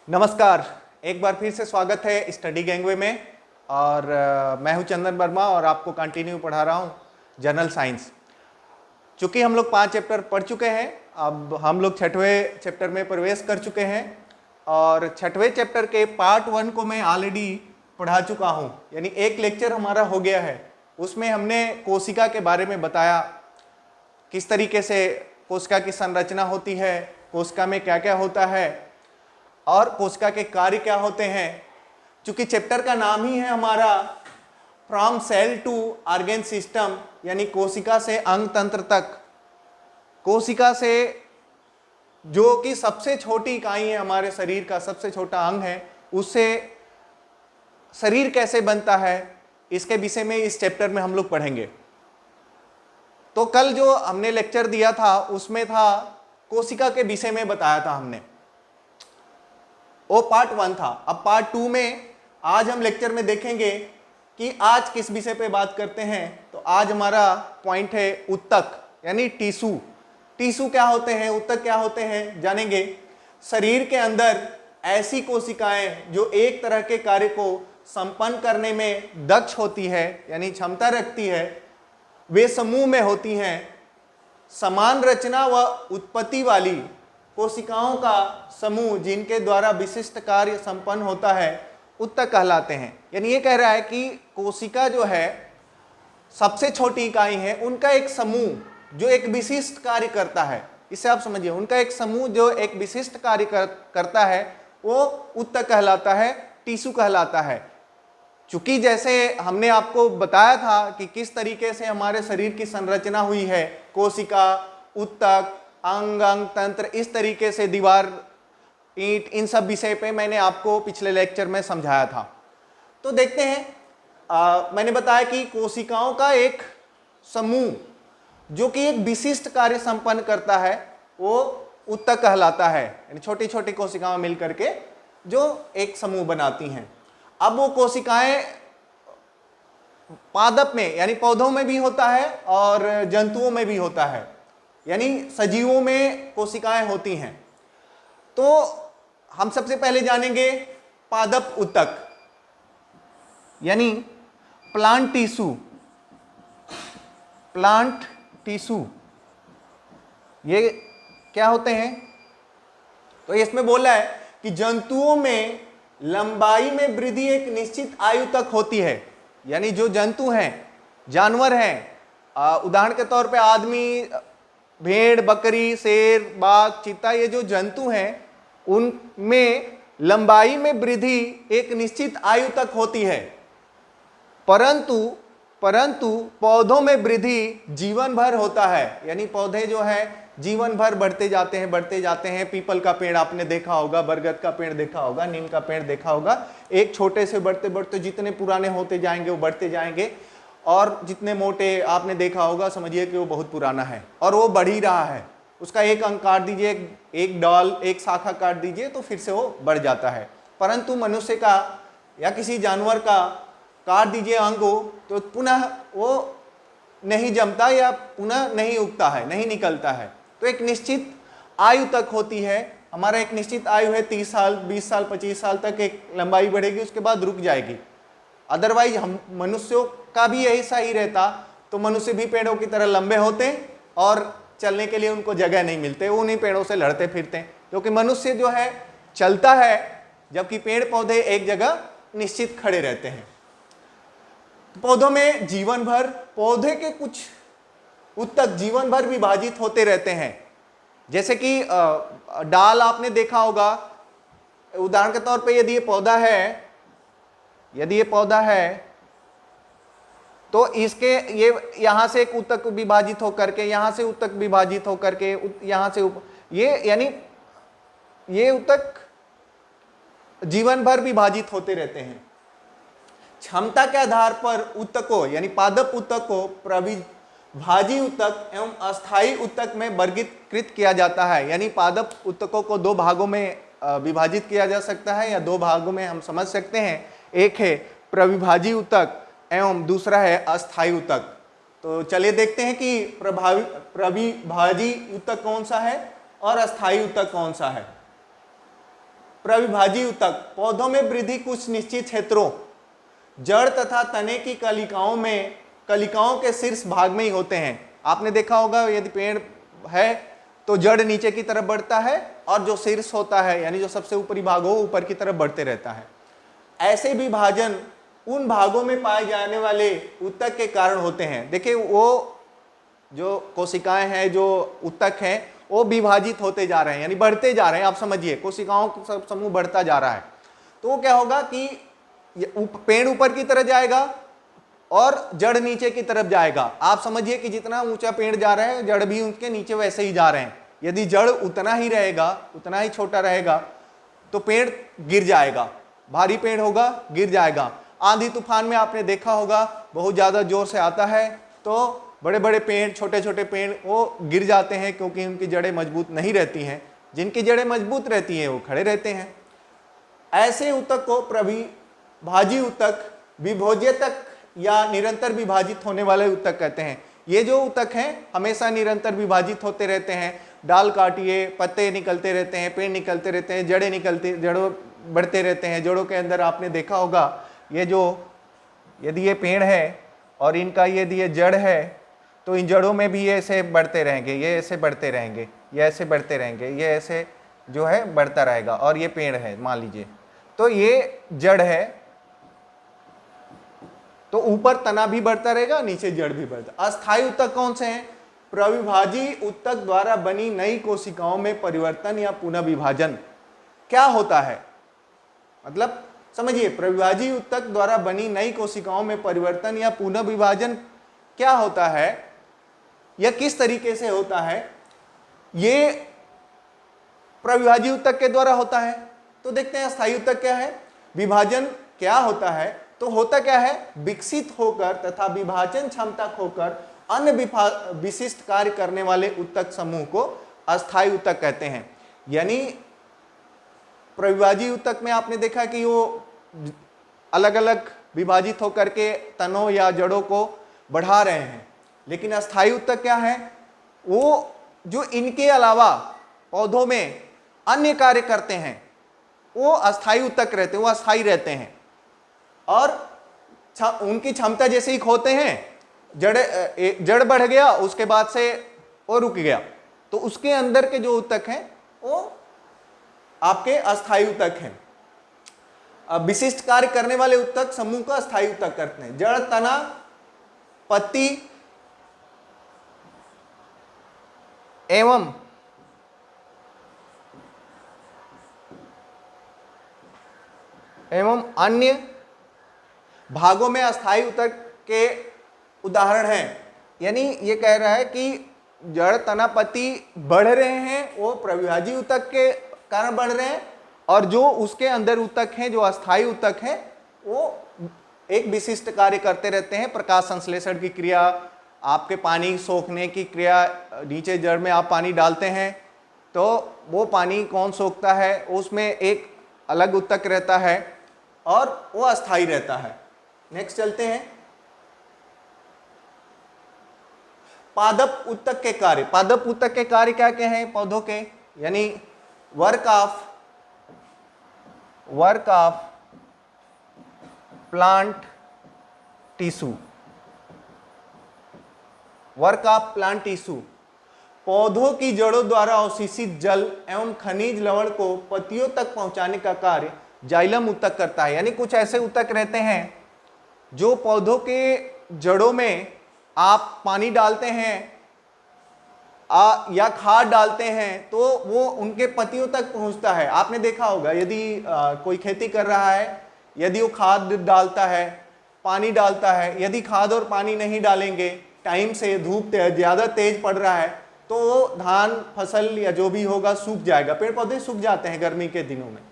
नमस्कार, एक बार फिर से स्वागत है स्टडी गैंगवे में। और मैं हूं चंदन वर्मा और आपको कंटिन्यू पढ़ा रहा हूं जनरल साइंस। चूँकि हम लोग 5 चैप्टर पढ़ चुके हैं, अब हम लोग 6वें चैप्टर में प्रवेश कर चुके हैं। और 6वें चैप्टर के पार्ट 1 को मैं ऑलरेडी पढ़ा चुका हूं, यानी एक लेक्चर हमारा हो गया है। उसमें हमने कोशिका के बारे में बताया, किस तरीके से कोशिका की संरचना होती है, कोशिका में क्या क्या होता है और कोशिका के कार्य क्या होते हैं। चूंकि चैप्टर का नाम ही है हमारा from cell to organ system, यानी कोशिका से अंग तंत्र तक। कोशिका से, जो कि सबसे छोटी इकाई है, हमारे शरीर का सबसे छोटा अंग है, उससे शरीर कैसे बनता है, इसके विषय में इस चैप्टर में हम लोग पढ़ेंगे। तो कल जो हमने लेक्चर दिया था उसमें था कोशिका के विषय में बताया था हमने, वो पार्ट 1 था। अब पार्ट 2 में आज हम लेक्चर में देखेंगे कि आज किस विषय पे बात करते हैं। तो आज हमारा पॉइंट है ऊतक, यानी टिश्यू। टिश्यू क्या होते हैं, ऊतक क्या होते हैं, जानेंगे। शरीर के अंदर ऐसी कोशिकाएं जो एक तरह के कार्य को संपन्न करने में दक्ष होती है, यानी क्षमता रखती है, वे समूह में होती हैं। समान रचना व उत्पत्ति वाली कोशिकाओं का समूह जिनके द्वारा विशिष्ट कार्य संपन्न होता है, ऊतक कहलाते हैं। यानी ये कह रहा है कि कोशिका जो है सबसे छोटी इकाई है, उनका एक समूह जो एक विशिष्ट कार्य करता है। इसे आप समझिए, उनका एक समूह जो एक विशिष्ट कार्य करता है वो ऊतक कहलाता है, टिश्यू कहलाता है। चूंकि जैसे हमने आपको बताया था कि किस तरीके से हमारे शरीर की संरचना हुई है, कोशिका, ऊतक, अंग, अंग तंत्र, इस तरीके से दीवार, ईंट, इन सब विषय पे मैंने आपको पिछले लेक्चर में समझाया था। तो देखते हैं, मैंने बताया कि कोशिकाओं का एक समूह जो कि एक विशिष्ट कार्य संपन्न करता है वो ऊतक कहलाता है, यानी छोटी छोटी कोशिकाएं मिलकर के जो एक समूह बनाती हैं। अब वो कोशिकाएं पादप में, यानी पौधों में भी होता है और जंतुओं में भी होता है, यानी सजीवों में कोशिकाएं होती हैं। तो हम सबसे पहले जानेंगे पादप ऊतक, यानी प्लांट टिश्यू। प्लांट टिश्यू ये क्या होते हैं? तो इसमें बोला है कि जंतुओं में लंबाई में वृद्धि एक निश्चित आयु तक होती है। यानी जो जंतु हैं, जानवर हैं, उदाहरण के तौर पे आदमी, भेड़, बकरी, शेर, बाघ, चीता, ये जो जंतु हैं उनमें लंबाई में वृद्धि एक निश्चित आयु तक होती है। परंतु पौधों में वृद्धि जीवन भर होता है। यानी पौधे जो है जीवन भर बढ़ते जाते हैं। पीपल का पेड़ आपने देखा होगा, बरगद का पेड़ देखा होगा, नीम का पेड़ देखा होगा। एक छोटे से बढ़ते बढ़ते जितने पुराने होते जाएंगे वो बढ़ते जाएंगे, और जितने मोटे आपने देखा होगा समझिए कि वो बहुत पुराना है और वो बढ़ ही रहा है। उसका एक अंग काट दीजिए, एक डाल, एक शाखा काट दीजिए तो फिर से वो बढ़ जाता है। परंतु मनुष्य का या किसी जानवर का काट दीजिए अंग को तो पुनः वो नहीं जमता या पुनः नहीं उगता है, नहीं निकलता है। तो एक निश्चित आयु तक होती है। हमारा एक निश्चित आयु है 30 साल, 20 साल, 25 साल तक एक लंबाई बढ़ेगी, उसके बाद रुक जाएगी। अदरवाइज हम मनुष्यों का भी यही सही रहता तो मनुष्य भी पेड़ों की तरह लंबे होते और चलने के लिए उनको जगह नहीं मिलते, वो उन्हीं पेड़ों से लड़ते फिरते। क्योंकि मनुष्य जो है चलता है, जबकि पेड़ पौधे एक जगह निश्चित खड़े रहते हैं। पौधों में जीवन भर, पौधे के कुछ ऊतक जीवन भर विभाजित होते रहते हैं। जैसे कि डाल आपने देखा होगा, उदाहरण के तौर पे यदि ये पौधा है तो इसके ये यहां से एक ऊतक विभाजित होकर के, यहां से ऊतक विभाजित होकर के, यहां से ये, यानी ये ऊतक जीवन भर विभाजित होते रहते हैं। क्षमता के आधार पर ऊतकों, यानी पादप ऊतक को प्रविभाजी ऊतक एवं अस्थायी ऊतक में वर्गीकृत किया जाता है। यानी पादप ऊतकों को 2 भागों में विभाजित किया जा सकता है, या 2 भागों में हम समझ सकते हैं। एक है प्रविभाजी ऊतक एवं दूसरा है अस्थायी ऊतक। तो चलिए देखते हैं कि प्रविभाजी ऊतक कौन सा है और अस्थायी ऊतक कौन सा है। प्रविभाजी ऊतक, पौधों में वृद्धि कुछ निश्चित क्षेत्रों, जड़ तथा तने की कलिकाओं के शीर्ष भाग में ही होते हैं। आपने देखा होगा यदि पेड़ है तो जड़ नीचे की तरफ बढ़ता है और जो शीर्ष होता है यानी जो सबसे ऊपरी भाग हो ऊपर की तरफ बढ़ते रहता है। ऐसे विभाजन उन भागों में पाए जाने वाले ऊतक के कारण होते हैं। देखिए वो जो कोशिकाएं हैं, जो ऊतक हैं, वो विभाजित होते जा रहे हैं यानी बढ़ते जा रहे हैं। आप समझिए कोशिकाओं का समूह बढ़ता जा रहा है तो वो क्या होगा कि पेड़ ऊपर की तरफ जाएगा और जड़ नीचे की तरफ जाएगा। आप समझिए कि जितना ऊंचा पेड़ जा रहा है जड़ भी उनके नीचे वैसे ही जा रहे हैं। यदि जड़ उतना ही रहेगा, उतना ही छोटा रहेगा तो पेड़ गिर जाएगा, भारी पेड़ होगा गिर जाएगा। आंधी तूफान में आपने देखा होगा बहुत ज्यादा जोर से आता है तो बड़े बड़े पेड़, छोटे छोटे पेड़ वो गिर जाते हैं क्योंकि उनकी जड़ें मजबूत नहीं रहती हैं। जिनकी जड़ें मजबूत रहती हैं वो खड़े रहते हैं। ऐसे ऊतक को प्रविभाजी ऊतक, विभोज्यतक या निरंतर विभाजित होने वाले ऊतक कहते हैं। ये जो ऊतक हैं हमेशा निरंतर विभाजित होते रहते हैं। डाल काटिए, पत्ते निकलते रहते हैं, पेड़ निकलते रहते हैं, जड़ों बढ़ते रहते हैं। जड़ों के अंदर आपने देखा होगा ये जो यदि ये पेड़ है और इनका यदि ये जड़ है तो इन जड़ों में भी ये ऐसे बढ़ते रहेंगे, ये ऐसे बढ़ते रहेंगे, ये ऐसे बढ़ते रहेंगे, ये ऐसे जो है बढ़ता रहेगा। और ये पेड़ है मान लीजिए तो ये जड़ है तो ऊपर तना भी बढ़ता रहेगा, नीचे जड़ भी बढ़ता। अस्थायी ऊतक कौन से हैं? प्रविभाजी ऊतक द्वारा बनी नई कोशिकाओं में परिवर्तन या पुनः विभाजन। क्या होता है मतलब समझिए, प्रविभाजी ऊतक द्वारा बनी नई कोशिकाओं में परिवर्तन या पुनः विभाजन क्या होता है या किस तरीके से होता है? ये प्रविभाजी ऊतक के द्वारा होता है। तो देखते हैं अस्थायी ऊतक क्या है, विभाजन क्या होता है। तो होता क्या है, विकसित होकर तथा विभाजन क्षमता खोकर अन्य विशिष्ट कार्य करने वाले ऊतक समूह को अस्थायी ऊतक कहते हैं। यानी प्रविभाजी ऊतक में आपने देखा कि वो अलग अलग विभाजित होकर के तनों या जड़ों को बढ़ा रहे हैं, लेकिन अस्थायी ऊतक क्या है, वो जो इनके अलावा पौधों में अन्य कार्य करते हैं वो अस्थायी ऊतक रहते हैं, वो अस्थायी रहते हैं। और उनकी क्षमता जैसे ही खोते हैं, जड़ बढ़ गया उसके बाद से वो रुक गया, तो उसके अंदर के जो ऊतक हैं वो आपके अस्थायी ऊतक हैं। अब विशिष्ट कार्य करने वाले ऊतक समूह का अस्थायी ऊतक करते हैं। जड़, तना, पत्ती एवं अन्य भागों में अस्थायी ऊतक के उदाहरण हैं। यानी ये कह रहा है कि जड़, तना, पत्ती बढ़ रहे हैं वो प्रविभाजी ऊतक के कारण बढ़ रहे हैं, और जो उसके अंदर ऊतक हैं, जो अस्थायी ऊतक हैं, वो एक विशिष्ट कार्य करते रहते हैं। प्रकाश संश्लेषण की क्रिया, आपके पानी सोखने की क्रिया, नीचे जड़ में आप पानी डालते हैं तो वो पानी कौन सोखता है, उसमें एक अलग ऊतक रहता है और वो अस्थायी रहता है। नेक्स्ट चलते हैं, पादप ऊतक के कार्य। पादप ऊतक के कार्य क्या क्या हैं पौधों के? यानी work of plant tissue. Work of plant tissue, पौधों की जड़ों द्वारा अवशोषित जल एवं खनिज लवण को पत्तियों तक पहुंचाने का कार्य जाइलम ऊतक करता है। यानी कुछ ऐसे ऊतक रहते हैं जो पौधों के जड़ों में आप पानी डालते हैं या खाद डालते हैं तो वो उनके पत्तियों तक पहुंचता है। आपने देखा होगा यदि कोई खेती कर रहा है, यदि वो खाद डालता है, पानी डालता है, यदि खाद और पानी नहीं डालेंगे टाइम से, धूप ज़्यादा तेज पड़ रहा है तो वो धान फसल या जो भी होगा सूख जाएगा। पेड़ पौधे सूख जाते हैं गर्मी के दिनों में।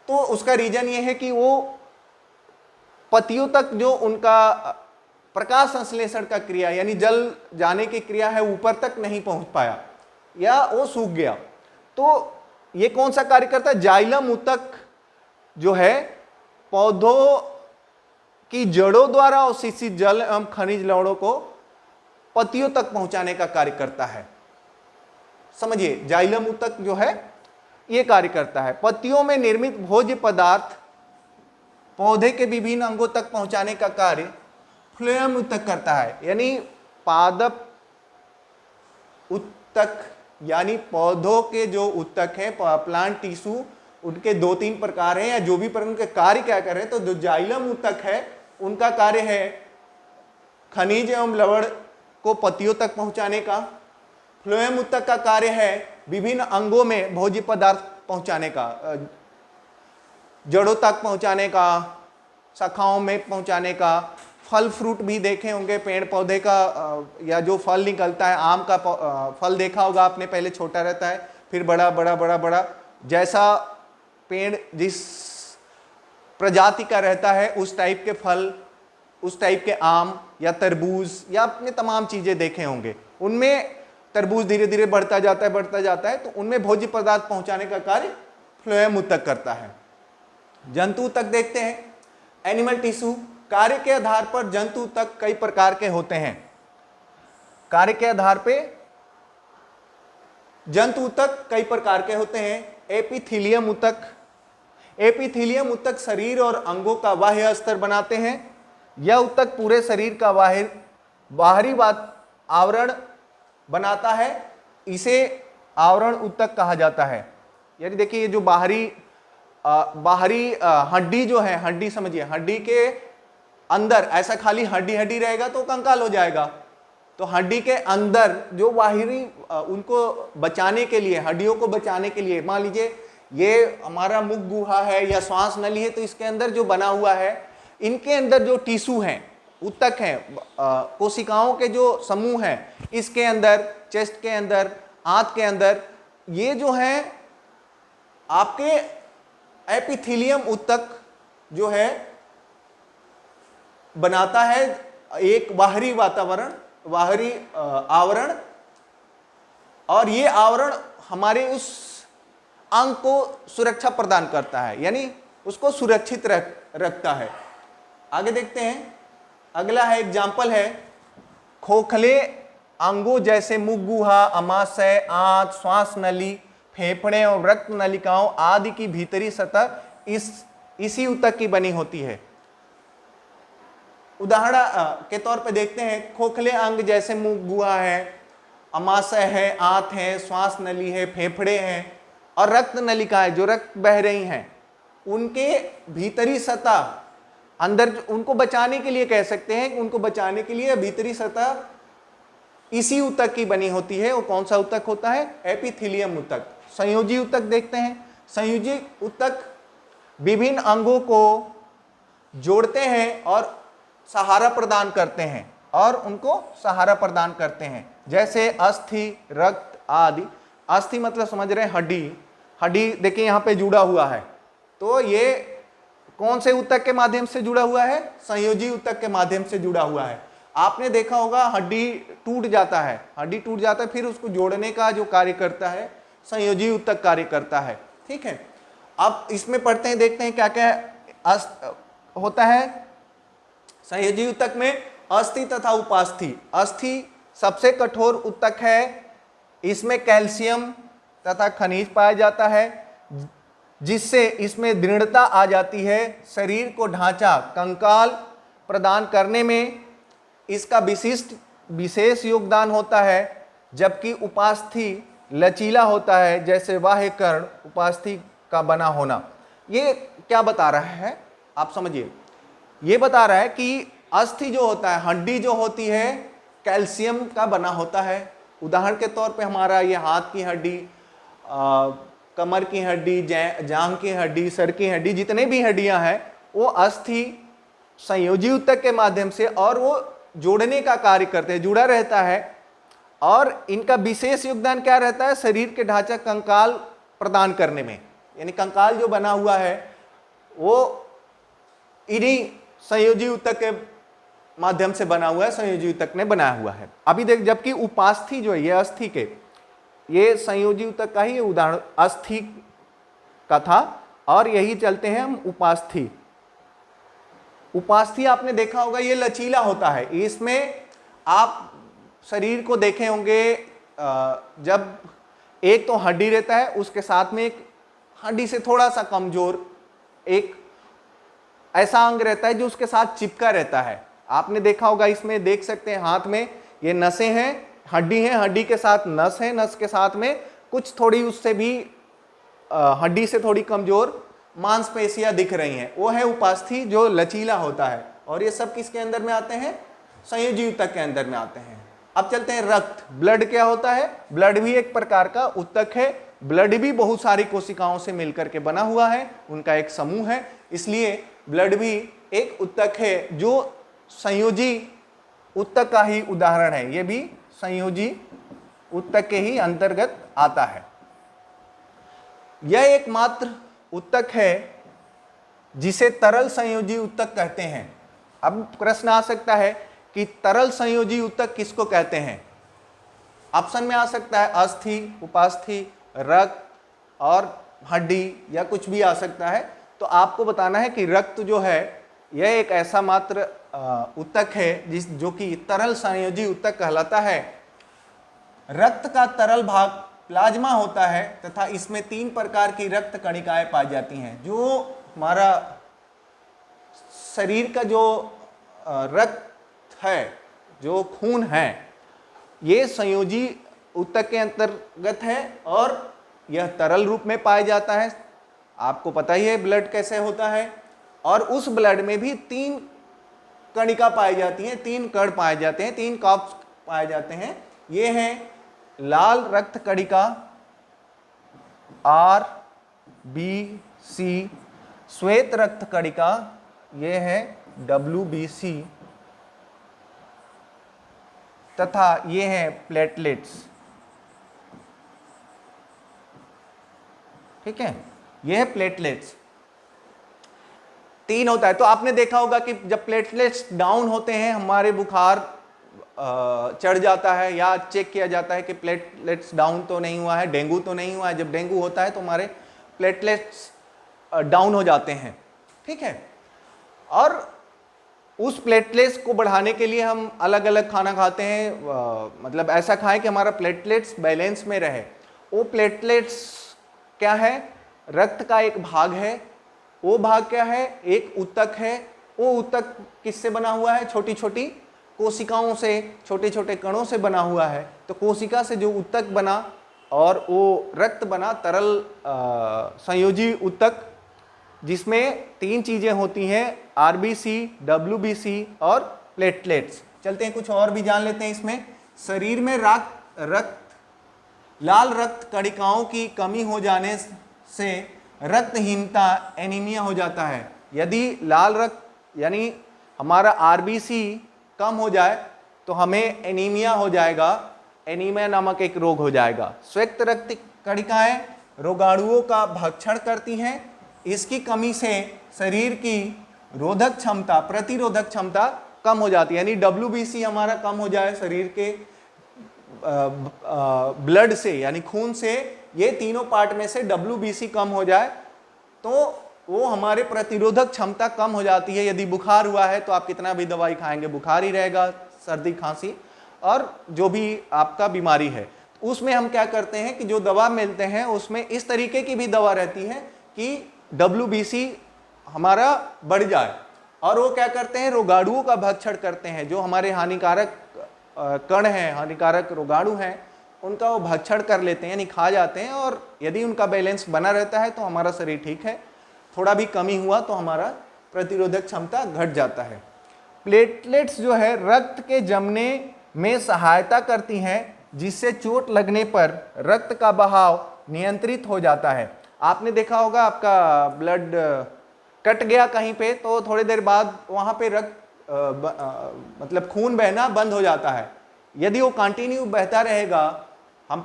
तो उसका रीजन ये है कि वो पत्तियों तक जो उनका प्रकाश संश्लेषण का क्रिया यानी जल जाने की क्रिया है ऊपर तक नहीं पहुंच पाया या वो सूख गया। तो ये कौन सा कार्य करता है? जाइलम ऊतक जो है पौधों की जड़ों द्वारा अवशोषित जल एवं खनिज लवणों को पत्तियों तक पहुंचाने का कार्य करता है। समझिए, जाइलम ऊतक जो है ये कार्य करता है। पत्तियों में निर्मित भोज्य पदार्थ पौधे के विभिन्न अंगों तक पहुंचाने का कार्य फ्लोएम उत्तक करता है। यानी पादप उत्तक, यानी पौधों के जो उत्तक हैं, प्लांट टिश्यू, उनके 2-3 प्रकार हैं, या जो भी पर उनके कार्य क्या कर रहे हैं, तो जो जाइलम उत्तक है उनका कार्य है खनिज एवं लवण को पत्तियों तक पहुंचाने का। फ्लोएम उत्तक का कार्य है विभिन्न अंगों में भोज्य पदार्थ पहुंचाने का, जड़ों तक पहुंचाने का, शाखाओं में पहुंचाने का। फल फ्रूट भी देखे होंगे, पेड़ पौधे का या जो फल निकलता है, आम का फल देखा होगा आपने, पहले छोटा रहता है फिर बड़ा बड़ा बड़ा बड़ा, जैसा पेड़ जिस प्रजाति का रहता है उस टाइप के फल, उस टाइप के आम या तरबूज या आपने तमाम चीजें देखे होंगे। उनमें तरबूज धीरे धीरे बढ़ता जाता है, तो उनमें भोज्य पदार्थ पहुंचाने का कार्य फ्लोएम उत्तक करता है। जंतु उत्तक देखते हैं, एनिमल टिश्यू। कार्य के आधार पर जंतु उत्तक कई प्रकार के होते हैं। कार्य के आधार पे जंतु उत्तक कई प्रकार के होते हैं। एपिथीलियम उत्तक। एपिथीलियम उत्तक शरीर और अंगों का बाह्य स्तर बनाते हैं। यह उत्तक पूरे शरीर का बाहरी आवरण बनाता है, इसे आवरण उत्तक कहा जाता है। यानी देखिए ये जो बाहरी हड्डी जो है, हड्डी समझिए, हड्डी के अंदर ऐसा खाली हड्डी रहेगा तो कंकाल हो जाएगा। तो हड्डी के अंदर जो बाहरी उनको बचाने के लिए, हड्डियों को बचाने के लिए, मान लीजिए ये हमारा मुख गुहा है या श्वास नली है, तो इसके अंदर जो बना हुआ है, इनके अंदर जो टिश्यू हैं, उत्तक हैं, कोशिकाओं के जो समूह हैं, इसके अंदर, चेस्ट के अंदर, आंत के अंदर, ये जो है आपके एपिथीलियम उत्तक जो है बनाता है एक बाहरी वातावरण, बाहरी आवरण, और ये आवरण हमारे उस अंग को सुरक्षा प्रदान करता है, यानी उसको सुरक्षित रखता है। आगे देखते हैं, अगला है एग्जाम्पल है, खोखले अंगों जैसे मुख गुहा, अमाशय, आंत, श्वास नली, फेफड़े और रक्त नलिकाओं आदि की भीतरी सतह इसी उत्तक की बनी होती है। उदाहरण के तौर पे देखते हैं, खोखले अंग जैसे मुख गुहा है, अमाशय है, आंत है, श्वास नली है, फेफड़े हैं और रक्त नलिकाएं जो रक्त बह रही हैं, उनके भीतरी सतह अंदर, उनको बचाने के लिए कह सकते हैं, उनको बचाने के लिए भीतरी सतह इसी उत्तक की बनी होती है। वो कौन सा उत्तक होता है? एपिथीलियम उत्तक। संयोजी उत्तक देखते हैं। संयोजी उत्तक विभिन्न अंगों को जोड़ते हैं और सहारा प्रदान करते हैं, और उनको सहारा प्रदान करते हैं, जैसे अस्थि, रक्त आदि। अस्थि मतलब समझ रहे हैं हड्डी, हड्डी देखिए यहाँ पे जुड़ा हुआ है, तो ये कौन से उत्तक के माध्यम से जुड़ा हुआ है? संयोजी उत्तक के माध्यम से जुड़ा हुआ है। आपने देखा होगा हड्डी टूट जाता है, हड्डी टूट जाता है, फिर उसको जोड़ने का जो कार्य करता है संयोजी उत्तक कार्य करता है। ठीक है, अब इसमें पढ़ते हैं, देखते हैं क्या क्या होता है संयोजी उत्तक में। अस्थि तथा उपास्थि। अस्थि सबसे कठोर उत्तक है, इसमें कैल्शियम तथा खनिज पाया जाता है, जिससे इसमें दृढ़ता आ जाती है। शरीर को ढांचा, कंकाल प्रदान करने में इसका विशेष योगदान होता है, जबकि उपास्थि लचीला होता है, जैसे बाह्य कर्ण उपास्थि का बना होना। ये क्या बता रहा है आप समझिए, ये बता रहा है कि अस्थि जो होता है, हड्डी जो होती है, कैल्शियम का बना होता है। उदाहरण के तौर पे हमारा ये हाथ की हड्डी, कमर की हड्डी, जांघ की हड्डी, सर की हड्डी, जितने भी हड्डियां हैं वो अस्थि संयोजी उत्तक के माध्यम से, और वो जोड़ने का कार्य करते हैं, जुड़ा रहता है। और इनका विशेष योगदान क्या रहता है? शरीर के ढांचा, कंकाल प्रदान करने में, यानी कंकाल जो बना हुआ है वो इन्हीं संयोजी उत्तक के माध्यम से बना हुआ है, संयोजी उत्तक ने बनाया हुआ है। अभी देख, जबकि उपास्थि जो है, ये अस्थि के, ये संयोजी उत्तक का ही उदाहरण अस्थि का था, और यही चलते हैं हम उपास्थि। उपास्थि आपने देखा होगा, ये लचीला होता है। इसमें आप शरीर को देखे होंगे, जब एक तो हड्डी रहता है, उसके साथ में एक हड्डी से थोड़ा सा कमजोर एक ऐसा अंग रहता है जो उसके साथ चिपका रहता है। आपने देखा होगा, इसमें देख सकते हैं हाथ में ये नसें हैं, हड्डी है, हड्डी के साथ नस है, नस के साथ में कुछ थोड़ी उससे भी हड्डी से थोड़ी कमजोर मांसपेशियां दिख रही हैं, वो है उपास्थि जो लचीला होता है। और ये सब किसके अंदर में आते हैं? संयोजी ऊतक के अंदर में आते हैं। अब चलते हैं रक्त। ब्लड क्या होता है? ब्लड भी एक प्रकार का ऊतक है। ब्लड भी बहुत सारी कोशिकाओं से मिलकर के बना हुआ है, उनका एक समूह है, इसलिए ब्लड भी एक ऊतक है जो संयोजी ऊतक का ही उदाहरण है। ये भी संयोजी ऊतक के ही अंतर्गत आता है। यह एकमात्र ऊतक है जिसे तरल संयोजी ऊतक कहते हैं। अब प्रश्न आ सकता है कि तरल संयोजी ऊतक किसको कहते हैं? ऑप्शन में आ सकता है अस्थि, उपास्थि, रक्त और हड्डी या कुछ भी आ सकता है। तो आपको बताना है कि रक्त जो है यह एक ऐसा मात्र ऊतक है जो कि तरल संयोजी ऊतक कहलाता है। रक्त का तरल भाग प्लाज्मा होता है तथा इसमें 3 प्रकार की रक्त कणिकाएं पाई जाती हैं। जो हमारा शरीर का जो रक्त है, जो खून है, ये संयोजी ऊतक के अंतर्गत है और यह तरल रूप में पाया जाता है। आपको पता ही है ब्लड कैसे होता है। और उस ब्लड में भी 3 कणिका पाई जाती हैं, 3 कण पाए जाते हैं, 3 कॉर्प्स पाए जाते हैं। ये हैं लाल रक्त कणिका RBC, श्वेत रक्त कणिका ये है WBC तथा ये है प्लेटलेट्स। ठीक है, ये है प्लेटलेट्स। 3 होता है। तो आपने देखा होगा कि जब प्लेटलेट्स डाउन होते हैं, हमारे बुखार चढ़ जाता है या चेक किया जाता है कि प्लेटलेट्स डाउन तो नहीं हुआ है, डेंगू तो नहीं हुआ है। जब डेंगू होता है तो हमारे प्लेटलेट्स डाउन हो जाते हैं। ठीक है, और उस प्लेटलेट्स को बढ़ाने के लिए हम अलग अलग खाना खाते हैं, मतलब ऐसा खाएं कि हमारा प्लेटलेट्स बैलेंस में रहे। वो प्लेटलेट्स क्या है? रक्त का एक भाग है। वो भाग क्या है? एक ऊतक है। वो ऊतक किससे बना हुआ है? छोटी छोटी कोशिकाओं से, छोटे छोटे कणों से बना हुआ है। तो कोशिका से जो ऊतक बना और वो रक्त बना, तरल संयोजी ऊतक, जिसमें 3 चीजें होती हैं, RBC, WBC और प्लेटलेट्स। चलते हैं कुछ और भी जान लेते हैं इसमें। शरीर में लाल रक्त कणिकाओं की कमी हो जाने से रक्तहीनता, एनीमिया हो जाता है। यदि लाल रक्त यानी हमारा RBC कम हो जाए तो हमें एनीमिया हो जाएगा। एनीमिया नामक एक रोग हो जाएगा। श्वेत रक्त कणिकाएं रोगाणुओं का भक्षण करती हैं। इसकी कमी से शरीर की रोधक क्षमता, प्रतिरोधक क्षमता कम हो जाती है। यानी WBC हमारा कम हो जाए शरीर के ब्लड से, यानी खून से, ये तीनों पार्ट में से WBC कम हो जाए तो वो हमारे प्रतिरोधक क्षमता कम हो जाती है। यदि बुखार हुआ है तो आप कितना भी दवाई खाएंगे बुखार ही रहेगा, सर्दी खांसी और जो भी आपका बीमारी है। उसमें हम क्या करते हैं कि जो दवा मिलते हैं उसमें इस तरीके की भी दवा रहती है कि WBC हमारा बढ़ जाए। और वो क्या करते हैं? रोगाणुओं का भक्षण करते हैं। जो हमारे हानिकारक कण हैं, हानिकारक रोगाणु हैं, उनका वो भक्षण कर लेते हैं, यानी खा जाते हैं। और यदि उनका बैलेंस बना रहता है तो हमारा शरीर ठीक है। थोड़ा भी कमी हुआ तो हमारा प्रतिरोधक क्षमता घट जाता है। प्लेटलेट्स जो है रक्त के जमने में सहायता करती हैं, जिससे चोट लगने पर रक्त का बहाव नियंत्रित हो जाता है। आपने देखा होगा आपका ब्लड कट गया कहीं पे तो थोड़ी देर बाद वहाँ पे रक्त मतलब खून बहना बंद हो जाता है। यदि वो कंटिन्यू बहता रहेगा, हम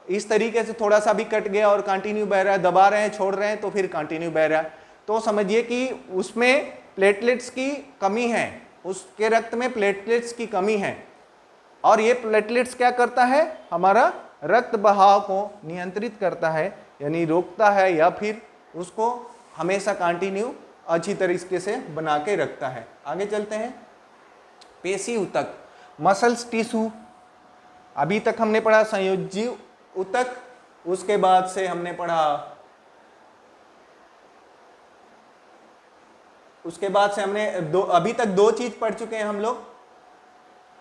इस तरीके से थोड़ा सा भी कट गया और कंटिन्यू बह रहा है, दबा रहे हैं, छोड़ रहे हैं तो फिर कंटिन्यू बह रहा है, तो समझिए कि उसमें प्लेटलेट्स की कमी है, उसके रक्त में प्लेटलेट्स की कमी है। और ये प्लेटलेट्स क्या करता है? हमारा रक्त बहाव को नियंत्रित करता है, यानी रोकता है या फिर उसको हमेशा कंटिन्यू अच्छी तरीके से बना के रखता है। आगे चलते हैं। पेशी ऊतक, मसल्स टिश्यू। अभी तक हमने पढ़ा संयोजी ऊतक, उसके बाद से हमने पढ़ा उसके बाद से हमने अभी तक दो चीज पढ़ चुके हैं हम लोग,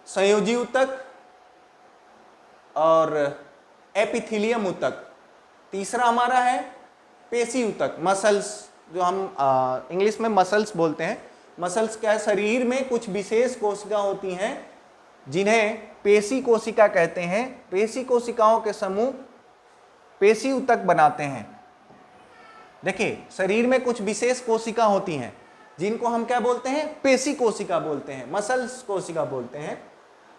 संयोजी ऊतक और एपिथेलियम ऊतक। तीसरा हमारा है पेशी ऊतक, मसल्स, जो हम इंग्लिश में मसल्स बोलते हैं। मसल्स क्या है? शरीर में कुछ विशेष कोशिका होती हैं जिन्हें पेशी कोशिका कहते हैं। पेशी कोशिकाओं के समूह पेशी ऊतक बनाते हैं। देखिए, शरीर में कुछ विशेष कोशिका होती हैं जिनको हम क्या बोलते हैं? पेशी कोशिका बोलते हैं, मसल्स कोशिका बोलते हैं,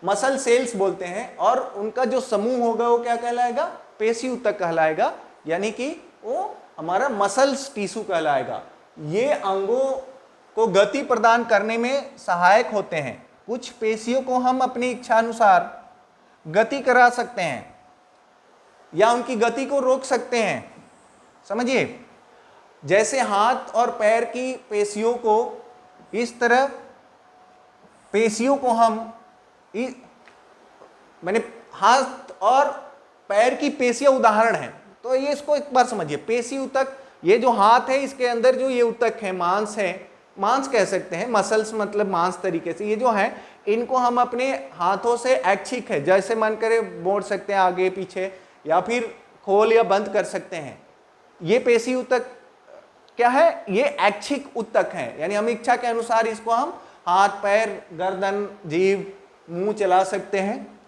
मसल सेल्स बोलते हैं। और उनका जो समूह होगा वो क्या कहलाएगा? पेशी ऊतक कहलाएगा, यानी कि वो हमारा मसल्स टिश्यू कहलाएगा। ये अंगों को गति प्रदान करने में सहायक होते हैं। कुछ पेशियों को हम अपनी इच्छा अनुसार गति करा सकते हैं या उनकी गति को रोक सकते हैं। समझिए, जैसे हाथ और पैर की पेशियों को इस तरह, पेशियों को हम मैंने हाथ और पैर की पेशियां उदाहरण है, तो ये इसको एक बार समझिए। पेशी ऊतक, ये जो हाथ है इसके अंदर जो ये ऊतक है, मांस है, मांस कह सकते हैं, मसल्स मतलब मांस तरीके से, ये जो है इनको हम अपने हाथों से ऐच्छिक है, जैसे मन करे मोड़ सकते हैं आगे पीछे या फिर खोल या बंद कर सकते हैं। ये पेशी ऊतक क्या है? ये ऐच्छिक ऊतक है, यानी हम इच्छा के अनुसार इसको हम हाथ, पैर, गर्दन, जीभ, मुंह चला सकते हैं।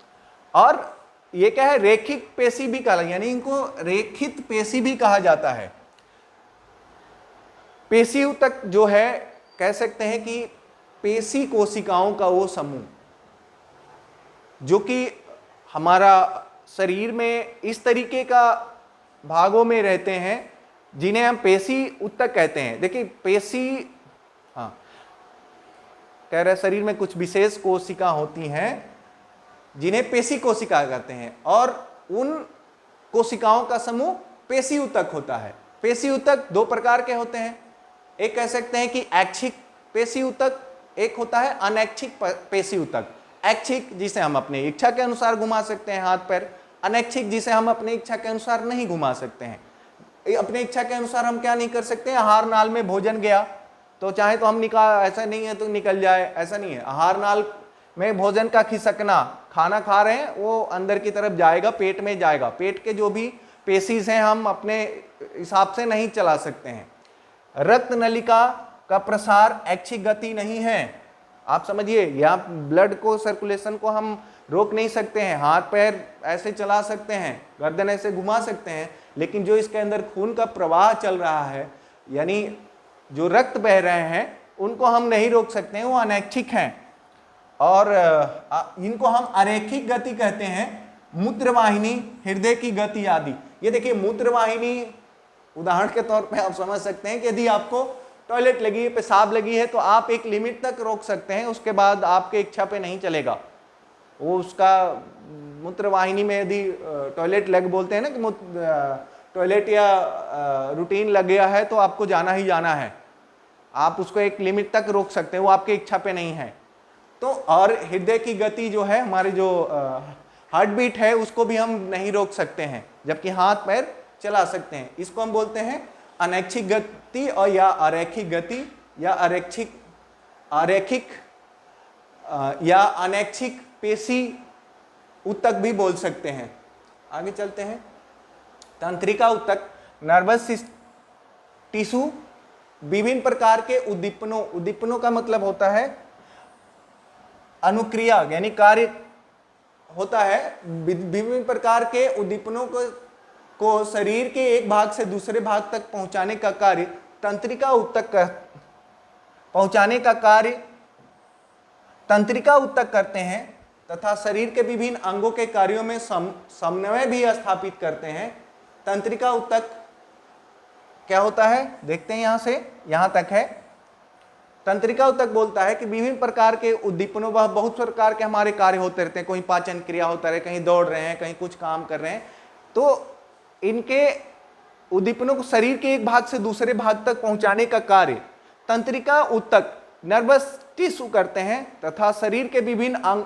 और ये क्या है? रेखिक पेशी भी कहा, यानी इनको रेखित पेशी भी कहा जाता है। पेशी ऊतक जो है, कह सकते हैं कि पेशी कोशिकाओं का वो समूह जो कि हमारा शरीर में इस तरीके का भागों में रहते हैं जिन्हें हम पेशी ऊतक कहते हैं। देखिए, पेशी, हाँ कह रहे, शरीर में कुछ विशेष कोशिका होती हैं जिन्हें पेशी कोशिका कहते हैं, और उन कोशिकाओं का समूह पेशी ऊतक होता है। पेशी ऊतक दो प्रकार के होते हैं, एक कह सकते हैं कि ऐच्छिक पेशी ऊतक, एक होता है अनैच्छिक पेशी ऊतक। ऐच्छिक जिसे हम अपनी इच्छा के अनुसार घुमा सकते हैं हाथ पैर, अनैच्छिक जिसे हम अपनी इच्छा के अनुसार नहीं घुमा सकते हैं। अपनी इच्छा के अनुसार हम क्या नहीं कर सकते हैं? आहार नाल में भोजन गया तो चाहे तो हम निकाल, ऐसा नहीं है तो निकल जाए, ऐसा नहीं है। आहार नाल में भोजन का खिसकना, खाना खा रहे हैं वो अंदर की तरफ जाएगा, पेट में जाएगा। पेट के जो भी पेशीज हैं हम अपने हिसाब से नहीं चला सकते हैं। रक्त नलिका का प्रसार ऐच्छिक गति नहीं है, आप समझिए। यहाँ ब्लड को, सर्कुलेशन को हम रोक नहीं सकते हैं। हाथ पैर ऐसे चला सकते हैं, गर्दन ऐसे घुमा सकते हैं, लेकिन जो इसके अंदर खून का प्रवाह चल रहा है, यानी जो रक्त बह रहे हैं, उनको हम नहीं रोक सकते हैं, वो अनैच्छिक हैं। और इनको हम अरेखिक गति कहते हैं। मूत्रवाहिनी, हृदय की गति आदि। ये देखिए, मूत्रवाहिनी उदाहरण के तौर पे आप समझ सकते हैं कि यदि आपको टॉयलेट लगी है, पेशाब लगी है, तो आप एक लिमिट तक रोक सकते हैं, उसके बाद आपके इच्छा पे नहीं चलेगा वो। उसका मूत्रवाहिनी में यदि टॉयलेट लग, बोलते हैं ना कि टॉयलेट या रूटीन लग गया है तो आपको जाना ही जाना है, आप उसको एक लिमिट तक रोक सकते हैं, वो आपके इच्छा पे नहीं है। तो और हृदय की गति जो है, हमारे जो हार्ट बीट है, उसको भी हम नहीं रोक सकते हैं, जबकि हाथ पैर चला सकते हैं। इसको हम बोलते हैं अनैच्छिक गति और या अरैखिक गति, या अरैखिक या अनैच्छिक पेशी ऊतक भी बोल सकते हैं। आगे चलते हैं। तंत्रिका ऊतक, नर्वस टिश्यू विभिन्न प्रकार के उद्दीपनों, उद्दीपनों का मतलब होता है अनुक्रिया, यानी कार्य होता है। विभिन्न प्रकार के उद्दीपनों को शरीर के एक भाग से दूसरे भाग तक पहुंचाने का कार्य तंत्रिका ऊतक पहुंचाने का कार्य तंत्रिका ऊतक करते हैं, तथा शरीर के विभिन्न अंगों के कार्यों में समन्वय भी स्थापित करते हैं। तंत्रिका ऊतक क्या होता है, देखते हैं, यहां से यहां तक है। तंत्रिका ऊतक बोलता है कि विभिन्न प्रकार के उद्दीपनों, वह बहुत प्रकार के हमारे कार्य होते रहते हैं, कोई पाचन क्रिया होता है, कहीं दौड़ रहे हैं, कहीं कुछ काम कर रहे हैं, तो इनके उद्दीपनों को शरीर के एक भाग से दूसरे भाग तक पहुंचाने का कार्य तंत्रिका ऊतक, नर्वस टिश्यू करते हैं, तथा शरीर के विभिन्न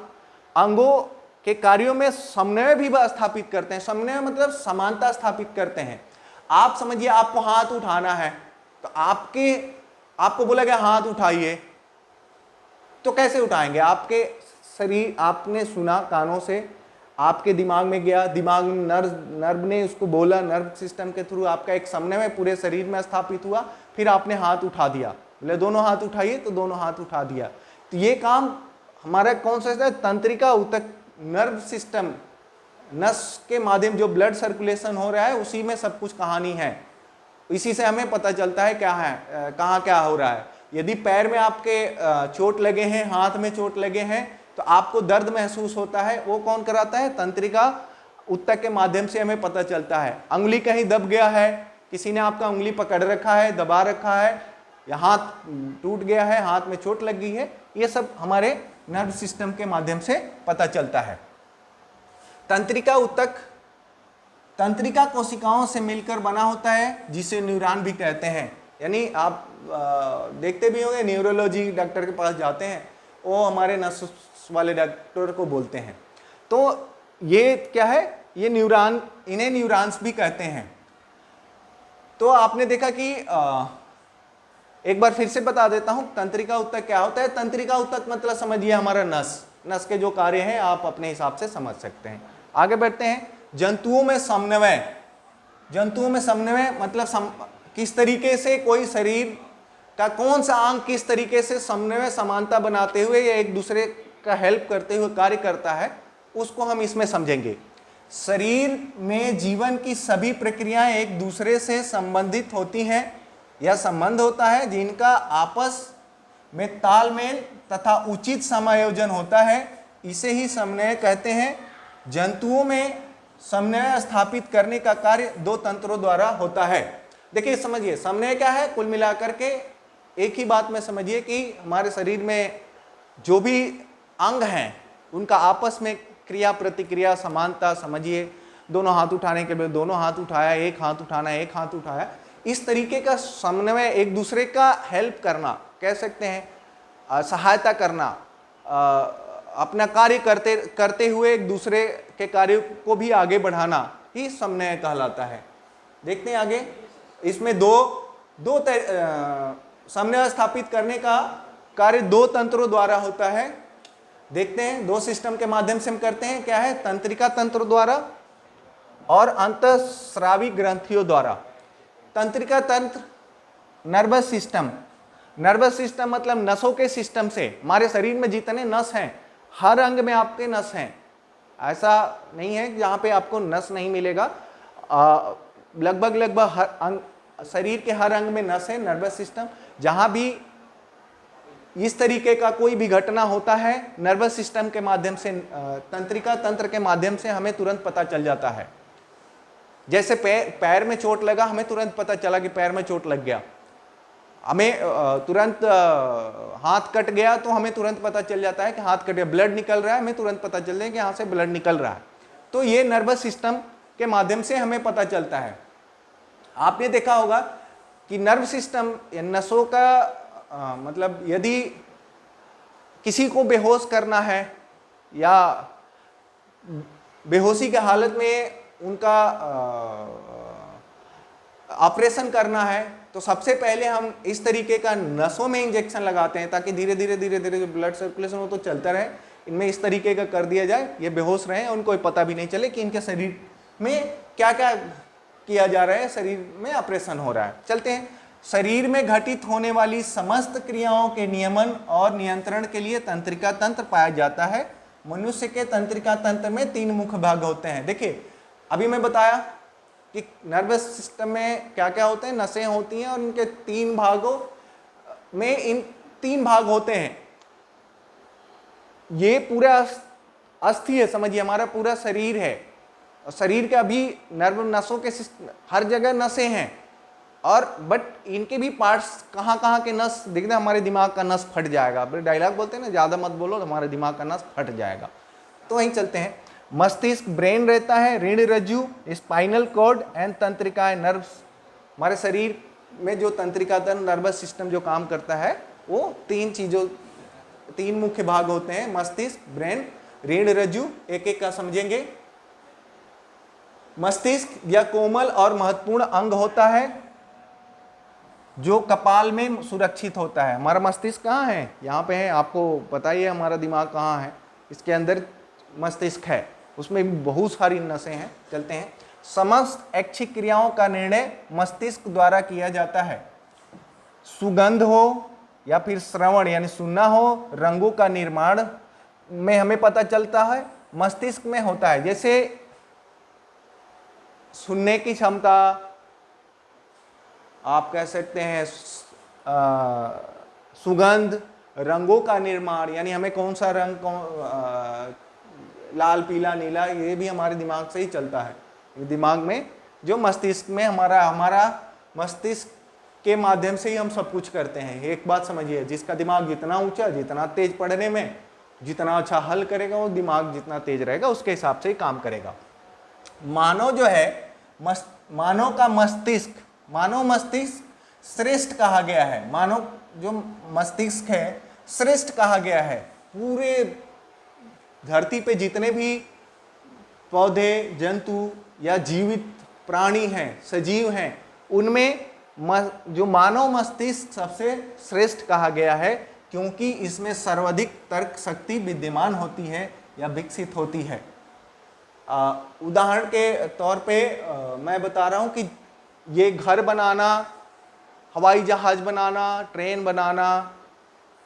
अंगों के कार्यों में समन्वय भी स्थापित करते हैं। समन्वय मतलब समानता स्थापित करते हैं। आप समझिए, आपको हाथ उठाना है तो आपके आपको बोला गया हाथ उठाइए, तो कैसे उठाएंगे? आपके शरीर, आपने सुना कानों से, आपके दिमाग में गया, दिमाग में नर्व ने उसको बोला, नर्व सिस्टम के थ्रू आपका एक समन्वय पूरे शरीर में स्थापित हुआ, फिर आपने हाथ उठा दिया, बोले दोनों हाथ उठाइए, तो दोनों हाथ उठा दिया। तो ये काम हमारा कौन सा है? तंत्रिका ऊतक, नर्व सिस्टम, नस के माध्यम जो ब्लड सर्कुलेशन हो रहा है, उसी में सब कुछ कहानी है। इसी से हमें पता चलता है क्या है, कहाँ क्या हो रहा है। यदि पैर में आपके चोट लगे हैं, हाथ में चोट लगे हैं, तो आपको दर्द महसूस होता है, वो कौन कराता है? तंत्रिका ऊतक के माध्यम से हमें पता चलता है। अंगुली कहीं दब गया है, किसी ने आपका उंगली पकड़ रखा है, दबा रखा है, या हाथ टूट गया है, हाथ में चोट लग गई है, ये सब हमारे नर्व सिस्टम के माध्यम से पता चलता है। तंत्रिका ऊतक तंत्रिका कोशिकाओं से मिलकर बना होता है, जिसे न्यूरॉन भी कहते हैं। यानी आप देखते भी होंगे, न्यूरोलॉजी डॉक्टर के पास जाते हैं, वो हमारे नस वाले डॉक्टर को बोलते हैं। तो ये क्या है? ये न्यूरॉन, इन्हें न्यूरॉन्स भी कहते हैं। तो आपने देखा कि एक बार फिर से बता देता हूं, तंत्रिका ऊतक क्या होता है। तंत्रिका ऊतक मतलब समझिए हमारा नस के जो कार्य हैं आप अपने हिसाब से समझ सकते हैं। आगे बढ़ते हैं। जंतुओं में समन्वय मतलब किस तरीके से कोई शरीर का कौन सा अंग किस तरीके से समन्वय, समानता बनाते हुए या एक दूसरे का हेल्प करते हुए कार्य करता है, उसको हम इसमें समझेंगे। शरीर में जीवन की सभी प्रक्रियाएं एक दूसरे से संबंधित होती हैं या संबंध होता है, जिनका आपस में तालमेल तथा उचित समायोजन होता है, इसे ही समन्वय कहते हैं। जंतुओं में समन्वय स्थापित करने का कार्य दो तंत्रों द्वारा होता है। देखिए समझिए, समन्वय क्या है? कुल मिलाकर के एक ही बात में समझिए कि हमारे शरीर में जो भी अंग हैं उनका आपस में क्रिया प्रतिक्रिया, समानता, समझिए दोनों हाथ उठाने के बाद दोनों हाथ उठाया, एक हाथ उठाना, एक हाथ उठाया, इस तरीके का समन्वय, एक दूसरे का हेल्प करना कह सकते हैं, सहायता करना, अपना कार्य करते हुए एक दूसरे के कार्य को भी आगे बढ़ाना ही समन्वय कहलाता है। देखते हैं आगे, इसमें दो समन्वय स्थापित करने का कार्य दो तंत्रों द्वारा होता है। देखते हैं, दो सिस्टम के माध्यम से हम करते हैं। क्या है? तंत्रिका तंत्र द्वारा और अंतःस्रावी ग्रंथियों द्वारा। तंत्रिका तंत्र, नर्वस सिस्टम मतलब नसों के सिस्टम से। हमारे शरीर में जितने नस हैं, हर अंग में आपके नस हैं, ऐसा नहीं है जहाँ पे आपको नस नहीं मिलेगा। लगभग हर अंग, शरीर के हर अंग में नस है। नर्वस सिस्टम, जहाँ भी इस तरीके का कोई भी घटना होता है, नर्वस सिस्टम के माध्यम से, तंत्रिका तंत्र के माध्यम से हमें तुरंत पता चल जाता है। जैसे पैर में चोट लगा, हमें तुरंत पता चला कि पैर में चोट लग गया। हमें तुरंत हाथ कट गया तो हमें तुरंत पता चल जाता है कि हाथ कट गया। ब्लड निकल रहा है, हमें तुरंत पता चल रहा है कि यहाँ से ब्लड निकल रहा है। तो ये नर्वस सिस्टम के माध्यम से हमें पता चलता है। आपने देखा होगा कि नर्व सिस्टम या नसों का मतलब यदि किसी को बेहोश करना है या बेहोशी की हालत में उनका ऑपरेशन करना है, तो सबसे पहले हम इस तरीके का नसों में इंजेक्शन लगाते हैं, ताकि धीरे धीरे जो ब्लड सर्कुलेशन हो तो चलता रहे। इनमें इस तरीके का कर दिया जाए, ये बेहोश रहे, उनको पता भी नहीं चले कि इनके शरीर में क्या क्या किया जा रहा है, शरीर में ऑपरेशन हो रहा है। चलते हैं। शरीर में घटित होने वाली समस्त क्रियाओं के नियमन और नियंत्रण के लिए तंत्रिका तंत्र पाया जाता है। मनुष्य के तंत्रिका तंत्र में 3 मुख्य भाग होते हैं। देखिए, अभी मैं बताया कि नर्वस सिस्टम में क्या क्या होते हैं, नसें होती हैं, और इनके 3 भागों में इन 3 भाग होते हैं। ये पूरा अस्थि है, समझिए हमारा पूरा शरीर है, और शरीर के अभी नर्व नसों के हर जगह नसें हैं, और बट इनके भी पार्ट्स कहाँ के नस देखते हैं। हमारे दिमाग का नस फट जाएगा, डायलॉग बोलते हैं ना, ज़्यादा मत बोलो, हमारे दिमाग का नस फट जाएगा। तो वहीं चलते हैं। मस्तिष्क, ब्रेन रहता है, रीढ़ रज्जु, स्पाइनल कॉर्ड एंड तंत्रिकाएं, नर्व्स। हमारे शरीर में जो तंत्रिका तंत्र, नर्वस सिस्टम जो काम करता है, वो 3 मुख्य भाग होते हैं, मस्तिष्क, ब्रेन, रीढ़ रज्जु। एक एक का समझेंगे। मस्तिष्क यह कोमल और महत्वपूर्ण अंग होता है जो कपाल में सुरक्षित होता है। हमारा मस्तिष्क कहाँ है? यहाँ पे है, आपको पता ही है हमारा दिमाग कहाँ है। इसके अंदर मस्तिष्क है, उसमें भी बहुत सारी नसें हैं। चलते हैं। समस्त ऐच्छिक क्रियाओं का निर्णय मस्तिष्क द्वारा किया जाता है। सुगंध हो या फिर श्रवण यानी सुनना हो, रंगों का निर्माण में हमें पता चलता है मस्तिष्क में होता है। जैसे सुनने की क्षमता, आप कह सकते हैं सुगंध, रंगों का निर्माण यानी हमें कौन सा रंग लाल, पीला, नीला, ये भी हमारे दिमाग से ही चलता है। ये दिमाग में जो मस्तिष्क में हमारा मस्तिष्क के माध्यम से ही हम सब कुछ करते हैं। एक बात समझिए, जिसका दिमाग जितना ऊंचा, जितना तेज पढ़ने में, जितना अच्छा हल करेगा, वो दिमाग जितना तेज रहेगा उसके हिसाब से ही काम करेगा। मानव जो है मानव का मस्तिष्क, मानव मस्तिष्क श्रेष्ठ कहा गया है। मानव जो मस्तिष्क है श्रेष्ठ कहा गया है। पूरे धरती पे जितने भी पौधे, जंतु या जीवित प्राणी हैं, सजीव हैं, उनमें जो मानव मस्तिष्क सबसे श्रेष्ठ कहा गया है, क्योंकि इसमें सर्वाधिक तर्क शक्ति विद्यमान होती है या विकसित होती है। उदाहरण के तौर पे मैं बता रहा हूँ कि ये घर बनाना, हवाई जहाज बनाना, ट्रेन बनाना,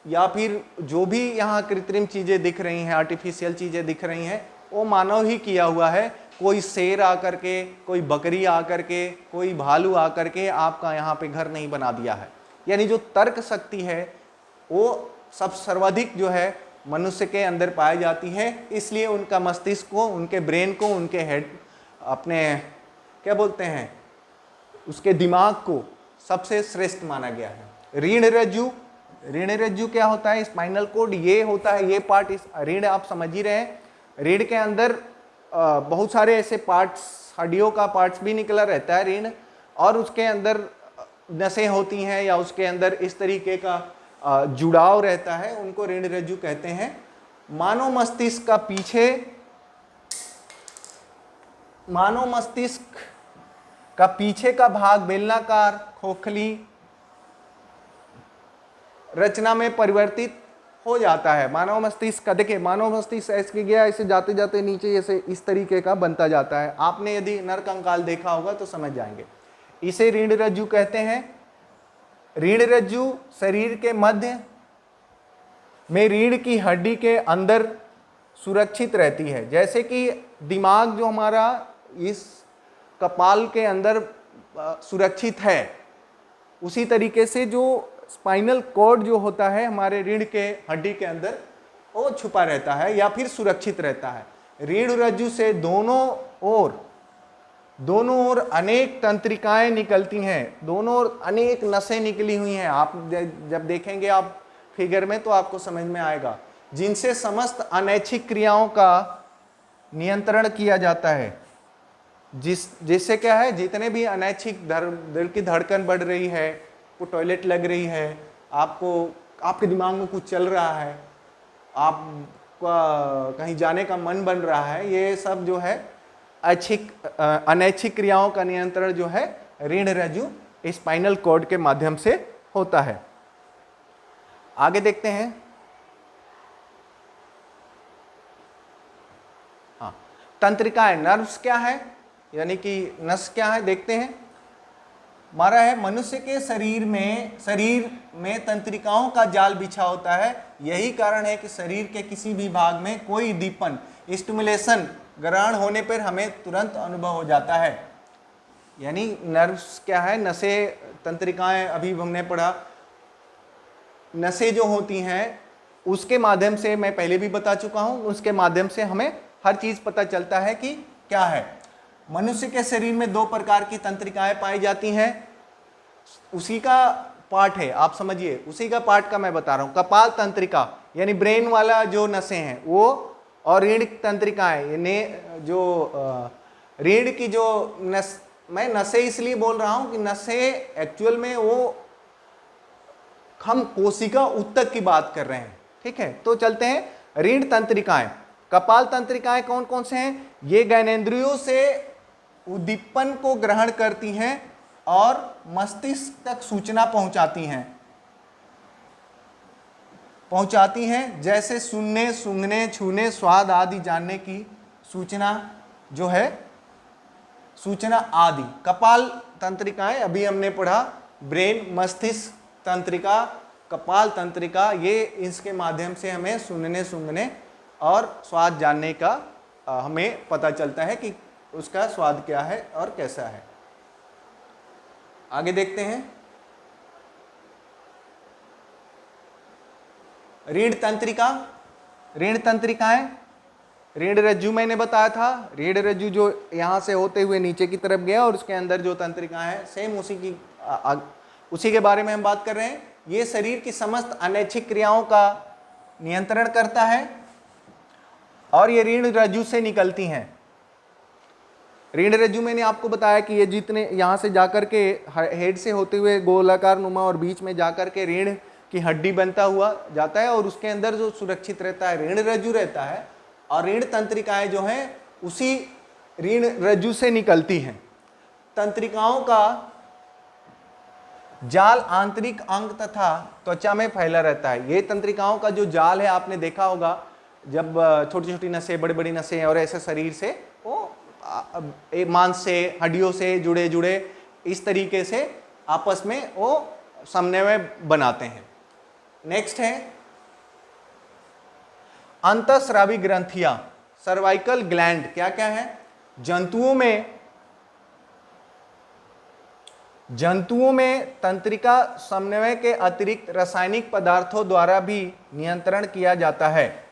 या फिर जो भी यहाँ कृत्रिम चीज़ें दिख रही हैं, आर्टिफिशियल चीज़ें दिख रही हैं, वो मानव ही किया हुआ है। कोई शेर आकर के, कोई बकरी आकर के, कोई भालू आकर के आपका यहाँ पे घर नहीं बना दिया है। यानी जो तर्क शक्ति है वो सब सर्वाधिक जो है मनुष्य के अंदर पाई जाती है। इसलिए उनका मस्तिष्क को, उनके ब्रेन को, उनके हेड, अपने क्या बोलते हैं, उसके दिमाग को सबसे श्रेष्ठ माना गया है। रीढ़ रज्जु, रीढ़ रज्जु क्या होता है? स्पाइनल कोड ये होता है, ये पार्ट। इस रीढ़ आप समझ ही रहे हैं, रीढ़ के अंदर बहुत सारे ऐसे पार्ट्स, हड्डियों का पार्ट्स भी निकला रहता है रीढ़, और उसके अंदर नसें होती हैं या उसके अंदर इस तरीके का जुड़ाव रहता है, उनको रीढ़ रज्जु कहते हैं। मानव मस्तिष्क का पीछे, मानव मस्तिष्क का पीछे का भाग बेलनाकार खोखली रचना में परिवर्तित हो जाता है। मानव मस्तिष्क का देखिए, मानव मस्तिष्क ऐसे गया, ऐसे जाते जाते नीचे ऐसे इस तरीके का बनता जाता है। आपने यदि नर कंकाल देखा होगा तो समझ जाएंगे। इसे रीढ़ रज्जु कहते हैं। रीढ़ रज्जु शरीर के मध्य में रीढ़ की हड्डी के अंदर सुरक्षित रहती है। जैसे कि दिमाग जो हमारा इस कपाल के अंदर सुरक्षित है, उसी तरीके से जो स्पाइनल कॉर्ड जो होता है हमारे रीढ़ के हड्डी के अंदर, वो छुपा रहता है या फिर सुरक्षित रहता है। रीढ़ रज्जु से दोनों ओर अनेक तंत्रिकाएं निकलती हैं, दोनों ओर अनेक नसें निकली हुई हैं। आप जब देखेंगे आप फिगर में तो आपको समझ में आएगा, जिनसे समस्त अनैच्छिक क्रियाओं का नियंत्रण किया जाता है। जिससे क्या है, जितने भी अनैच्छिक दिल की धड़कन बढ़ रही है, को टॉयलेट लग रही है, आपको आपके दिमाग में कुछ चल रहा है, आपका कहीं जाने का मन बन रहा है, ये सब जो है अनैच्छिक क्रियाओं का नियंत्रण जो है रीढ़ रज्जु स्पाइनल कॉर्ड के माध्यम से होता है। आगे देखते हैं। हाँ, तंत्रिकाएं, नर्व्स क्या है, यानी कि नस क्या है, देखते हैं। हमारा है मनुष्य के शरीर में तंत्रिकाओं का जाल बिछा होता है। यही कारण है कि शरीर के किसी भी भाग में कोई दीपन, स्टिमुलेशन ग्रहण होने पर हमें तुरंत अनुभव हो जाता है। यानी नर्व्स क्या है, नसें, तंत्रिकाएं, अभी हमने पढ़ा, नसें जो होती हैं उसके माध्यम से, मैं पहले भी बता चुका हूं, उसके माध्यम से हमें हर चीज पता चलता है कि क्या है। मनुष्य के शरीर में 2 प्रकार की तंत्रिकाएं पाई जाती हैं, उसी का पार्ट है, आप समझिए, उसी का पार्ट का मैं बता रहा हूं। कपाल तंत्रिका यानी ब्रेन वाला जो नसें हैं वो, और रीढ़ तंत्रिकाएं यानी जो रीढ़ की जो नस, मैं नसें इसलिए बोल रहा हूं कि नसें एक्चुअल में वो हम कोशिका उत्तक की बात कर रहे हैं, ठीक है। तो चलते हैं रीढ़ तंत्रिकाएं। कपाल तंत्रिकाएं कौन कौन से हैं? ये ज्ञानेंद्रियों से उद्दीपन को ग्रहण करती हैं और मस्तिष्क तक सूचना पहुंचाती हैं, जैसे सुनने, सूंघने, छूने, स्वाद आदि जानने की सूचना जो है, सूचना आदि। कपाल तंत्रिकाएं अभी हमने पढ़ा, ब्रेन, मस्तिष्क तंत्रिका, कपाल तंत्रिका, ये इसके माध्यम से हमें सुनने, सूंघने और स्वाद जानने का हमें पता चलता है कि उसका स्वाद क्या है और कैसा है। आगे देखते हैं, रीढ़ तंत्रिका। रीढ़ तंत्रिकाएं, रीढ़ रज्जु मैंने बताया था, रीढ़ रज्जु जो यहाँ से होते हुए नीचे की तरफ गया और उसके अंदर जो तंत्रिकाएं हैं सेम उसी के बारे में हम बात कर रहे हैं। ये शरीर की समस्त अनैच्छिक क्रियाओं का नियंत्रण करता है और ये रीढ़ रज्जु से निकलती हैं। रीढ़ रज्जु मैंने आपको बताया कि ये जितने यहाँ से जाकर के हेड से होते हुए गोलाकार नुमा और बीच में जाकर के रीढ़ की हड्डी बनता हुआ जाता है और उसके अंदर जो सुरक्षित रहता है रीढ़ रज्जु रहता है, और रीढ़ तंत्रिकाएं जो हैं उसी रीढ़ रज्जु से निकलती हैं। तंत्रिकाओं का जाल आंतरिक अंग तथा त्वचा में फैला रहता है। ये तंत्रिकाओं का जो जाल है, आपने देखा होगा जब छोटी छोटी नसें, बड़ी बड़ी नसें और ऐसे शरीर से वो मांस से, हड्डियों से जुड़े जुड़े इस तरीके से आपस में वो समन्वय बनाते हैं। नेक्स्ट है अंतःस्रावी ग्रंथियां, सर्वाइकल ग्लैंड। क्या क्या है? जंतुओं में तंत्रिका समन्वय के अतिरिक्त रासायनिक पदार्थों द्वारा भी नियंत्रण किया जाता है।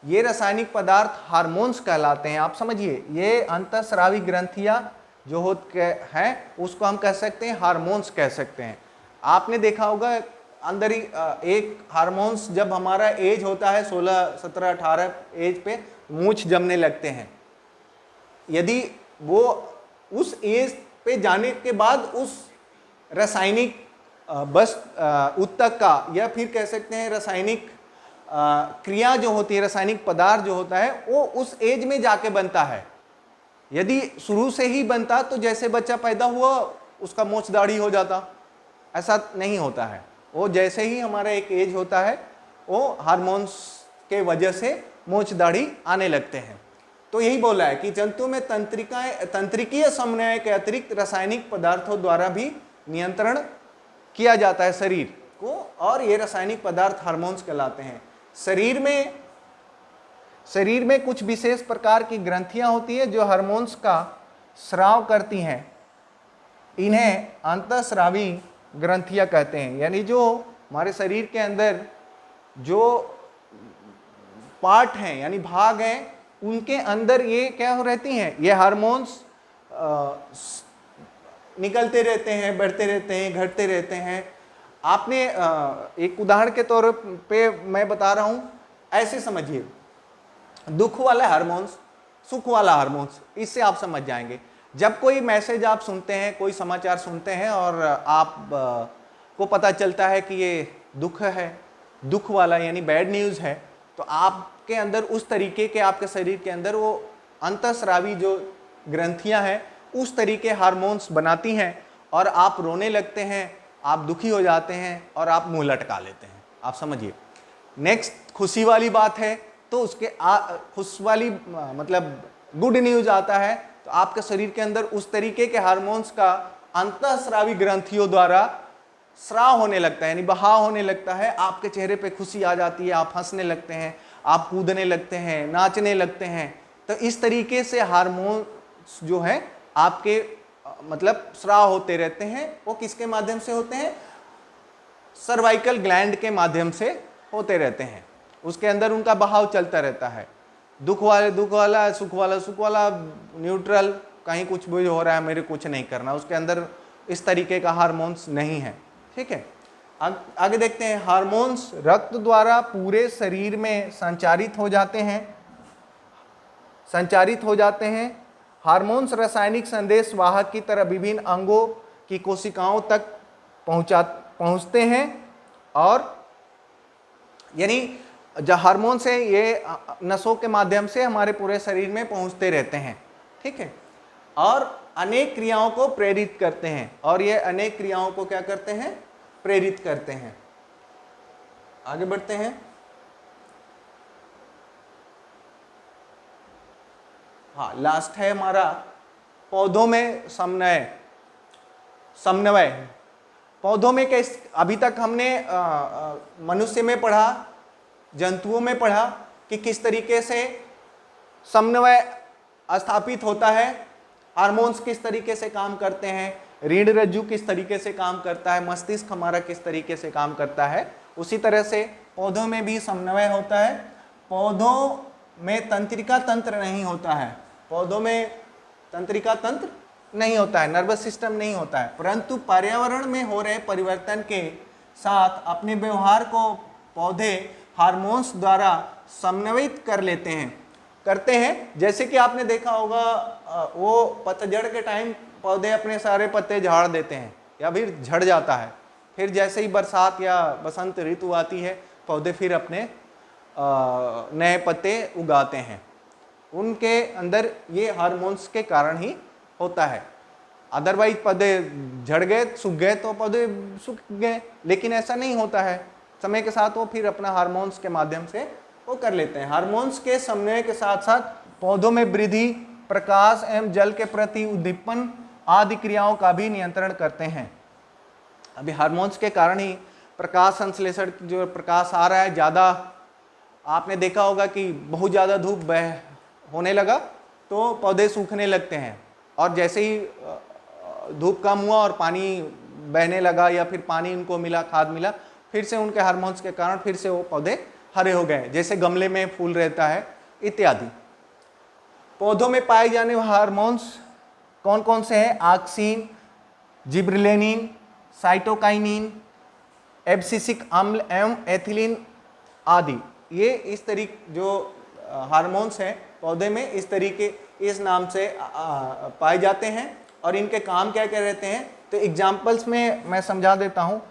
ये रासायनिक पदार्थ हार्मोन्स कहलाते हैं। आप समझिए, ये अंतःस्रावी ग्रंथियां जो होते हैं उसको हम कह सकते हैं हार्मोन्स कह सकते हैं। आपने देखा होगा अंदर ही एक हार्मोन्स, जब हमारा एज होता है 16, 17, 18 एज पे मूंछ जमने लगते हैं। यदि वो उस एज पे जाने के बाद उस रासायनिक बस उत्तक का, या फिर कह सकते हैं रासायनिक क्रिया जो होती है, रासायनिक पदार्थ जो होता है वो उस एज में जाके बनता है। यदि शुरू से ही बनता तो जैसे बच्चा पैदा हुआ उसका मूंछ दाढ़ी हो जाता, ऐसा नहीं होता है। वो जैसे ही हमारा एक एज होता है वो हार्मोन्स के वजह से मूंछ दाढ़ी आने लगते हैं। तो यही बोला है कि जंतु में तंत्रिकीय समन्वय के अतिरिक्त रासायनिक पदार्थों द्वारा भी नियंत्रण किया जाता है शरीर को, और ये रासायनिक पदार्थ हार्मोन्स कहलाते हैं। शरीर में कुछ विशेष प्रकार की ग्रंथियां होती है जो हार्मोन्स का स्राव करती हैं। इन्हें अंतःस्रावी ग्रंथियां कहते हैं। यानी जो हमारे शरीर के अंदर जो पार्ट हैं यानी भाग हैं, उनके अंदर ये क्या हो रहती हैं, ये हार्मोन्स निकलते रहते हैं, बढ़ते रहते हैं, घटते रहते हैं। आपने एक उदाहरण के तौर पे मैं बता रहा हूँ, ऐसे समझिए, दुख वाला हार्मोन्स, सुख वाला हार्मोन्स, इससे आप समझ जाएंगे। जब कोई मैसेज आप सुनते हैं, कोई समाचार सुनते हैं और आप को पता चलता है कि ये दुख है, दुख वाला यानी बैड न्यूज़ है, तो आपके अंदर उस तरीके के, आपके शरीर के अंदर वो अंतःस्रावी जो ग्रंथियां हैं उस तरीके हार्मोन्स बनाती हैं और आप रोने लगते हैं, आप दुखी हो जाते हैं और आप मुंह लटका लेते हैं। आप समझिए। नेक्स्ट खुशी वाली बात है तो उसके खुश वाली मतलब गुड न्यूज आता है तो आपके शरीर के अंदर उस तरीके के हार्मोन्स का अंतःस्रावी ग्रंथियों द्वारा स्राव होने लगता है, यानी बहाव होने लगता है। आपके चेहरे पे खुशी आ जाती है, आप हंसने लगते हैं, आप कूदने लगते हैं, नाचने लगते हैं। तो इस तरीके से हार्मोन्स जो है आपके मतलब स्राव होते रहते हैं। वो किसके माध्यम से होते हैं? सर्वाइकल ग्लैंड के माध्यम से होते रहते हैं। उसके अंदर उनका बहाव चलता रहता है। दुख वाले दुख वाला, सुख वाला सुख वाला, न्यूट्रल, कहीं कुछ भी हो रहा है मेरे कुछ नहीं करना, उसके अंदर इस तरीके का हार्मोन्स नहीं है। ठीक है, आगे देखते हैं। हार्मोन्स रक्त द्वारा पूरे शरीर में संचारित हो जाते हैं। हार्मोन्स रासायनिक संदेश वाहक की तरह विभिन्न अंगों की कोशिकाओं तक पहुंचते हैं, और यानी जो हार्मोन्स है ये नसों के माध्यम से हमारे पूरे शरीर में पहुंचते रहते हैं। ठीक है, और अनेक क्रियाओं को प्रेरित करते हैं, और ये अनेक क्रियाओं को क्या करते हैं, प्रेरित करते हैं। आगे बढ़ते हैं। हाँ, लास्ट है हमारा पौधों में समन्वय। पौधों में कैसे, अभी तक हमने मनुष्य में पढ़ा, जंतुओं में पढ़ा कि किस तरीके से समन्वय स्थापित होता है, हार्मोन्स किस तरीके से काम करते हैं, रीढ़ रज्जु किस तरीके से काम करता है, मस्तिष्क हमारा किस तरीके से काम करता है। उसी तरह से पौधों में भी समन्वय होता है। पौधों में तंत्रिका तंत्र नहीं होता है, पौधों में तंत्रिका तंत्र नहीं होता है, नर्वस सिस्टम नहीं होता है, परंतु पर्यावरण में हो रहे परिवर्तन के साथ अपने व्यवहार को पौधे हार्मोन्स द्वारा समन्वित कर लेते हैं, करते हैं। जैसे कि आपने देखा होगा, वो पतझड़ के टाइम पौधे अपने सारे पत्ते झाड़ देते हैं या फिर झड़ जाता है, फिर जैसे ही बरसात या बसंत ऋतु आती है पौधे फिर अपने नए पत्ते उगाते हैं। उनके अंदर ये हार्मोन्स के कारण ही होता है। अदरवाइज पौधे झड़ गए, सूख गए तो पौधे सूख गए, लेकिन ऐसा नहीं होता है। समय के साथ वो फिर अपना हार्मोन्स के माध्यम से वो कर लेते हैं। हार्मोन्स के समन्वय के साथ साथ पौधों में वृद्धि, प्रकाश एवं जल के प्रति उद्दीपन आदि क्रियाओं का भी नियंत्रण करते हैं। अभी हार्मोन्स के कारण ही प्रकाश संश्लेषण, जो प्रकाश आ रहा है ज़्यादा, आपने देखा होगा कि बहुत ज़्यादा धूप होने लगा तो पौधे सूखने लगते हैं, और जैसे ही धूप कम हुआ और पानी बहने लगा या फिर पानी उनको मिला, खाद मिला, फिर से उनके हार्मोन्स के कारण फिर से वो पौधे हरे हो गए, जैसे गमले में फूल रहता है इत्यादि। पौधों में पाए जाने वाले हार्मोन्स कौन कौन से हैं? ऑक्सिन, जिब्रेलिन, साइटोकाइनिन, एब्सिसिक अम्ल एवं एथिलीन आदि। ये इस तरीके जो हार्मोन्स हैं पौधे में इस तरीके, इस नाम से पाए जाते हैं, और इनके काम क्या क्या रहते हैं तो एग्जाम्पल्स में मैं समझा देता हूँ।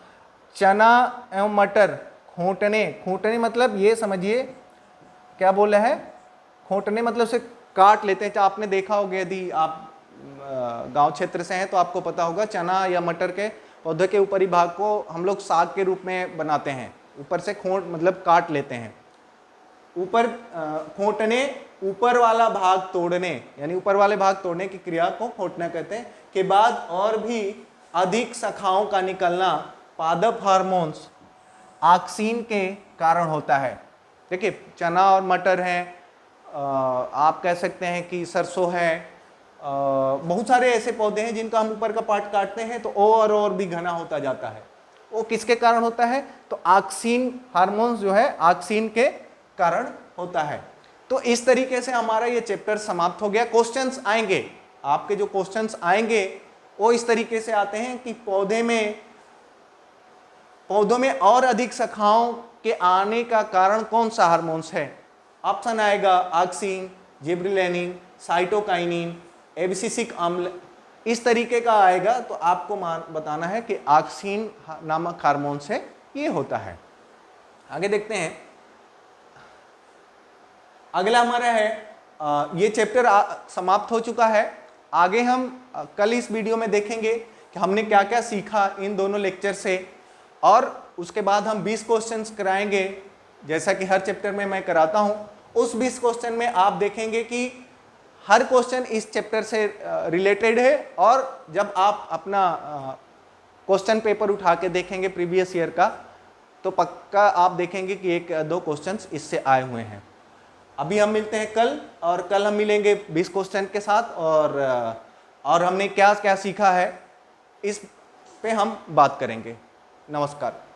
चना एवं मटर, खूंटने मतलब ये समझिए क्या बोला है, खूंटने मतलब से काट लेते हैं। आपने देखा होगा, यदि आप गांव क्षेत्र से हैं तो आपको पता होगा, चना या मटर के पौधे के ऊपरी भाग को हम लोग साग के रूप में बनाते हैं, ऊपर से खूंट मतलब काट लेते हैं। ऊपर खूंटने, ऊपर वाला भाग तोड़ने, यानी ऊपर वाले भाग तोड़ने की क्रिया को खूंटना कहते हैं। के बाद और भी अधिक शाखाओं का निकलना पादप हार्मोन्स ऑक्सिन के कारण होता है। देखिए, चना और मटर हैं, आप कह सकते हैं कि सरसों है, बहुत सारे ऐसे पौधे हैं जिनका हम ऊपर का पार्ट काटते हैं तो और भी घना होता जाता है। वो किसके कारण होता है? तो ऑक्सिन हार्मोन्स जो है ऑक्सिन के कारण होता है। तो इस तरीके से हमारा ये चैप्टर समाप्त हो गया। क्वेश्चंस आएंगे, आपके जो क्वेश्चंस आएंगे वो इस तरीके से आते हैं कि पौधों में और अधिक शाखाओं के आने का कारण कौन सा हार्मोन्स है? ऑप्शन आएगा ऑक्सिन, जिब्रेलिन, साइटोकाइनिन, एब्सिसिक अम्ल, इस तरीके का आएगा। तो आपको बताना है कि ऑक्सिन नामक हार्मोन से ये होता है। आगे देखते हैं, अगला हमारा है, ये चैप्टर समाप्त हो चुका है। आगे हम कल इस वीडियो में देखेंगे कि हमने क्या क्या सीखा इन दोनों लेक्चर से, और उसके बाद हम 20 क्वेश्चंस कराएंगे, जैसा कि हर चैप्टर में मैं कराता हूँ। उस 20 क्वेश्चन में आप देखेंगे कि हर क्वेश्चन इस चैप्टर से रिलेटेड है, और जब आप अपना क्वेश्चन पेपर उठा के देखेंगे प्रीवियस ईयर का, तो पक्का आप देखेंगे कि 1-2 क्वेश्चंस इससे आए हुए हैं। अभी हम मिलते हैं कल, और कल हम मिलेंगे 20 क्वेश्चन के साथ, और हमने क्या क्या सीखा है इस पे हम बात करेंगे। नमस्कार।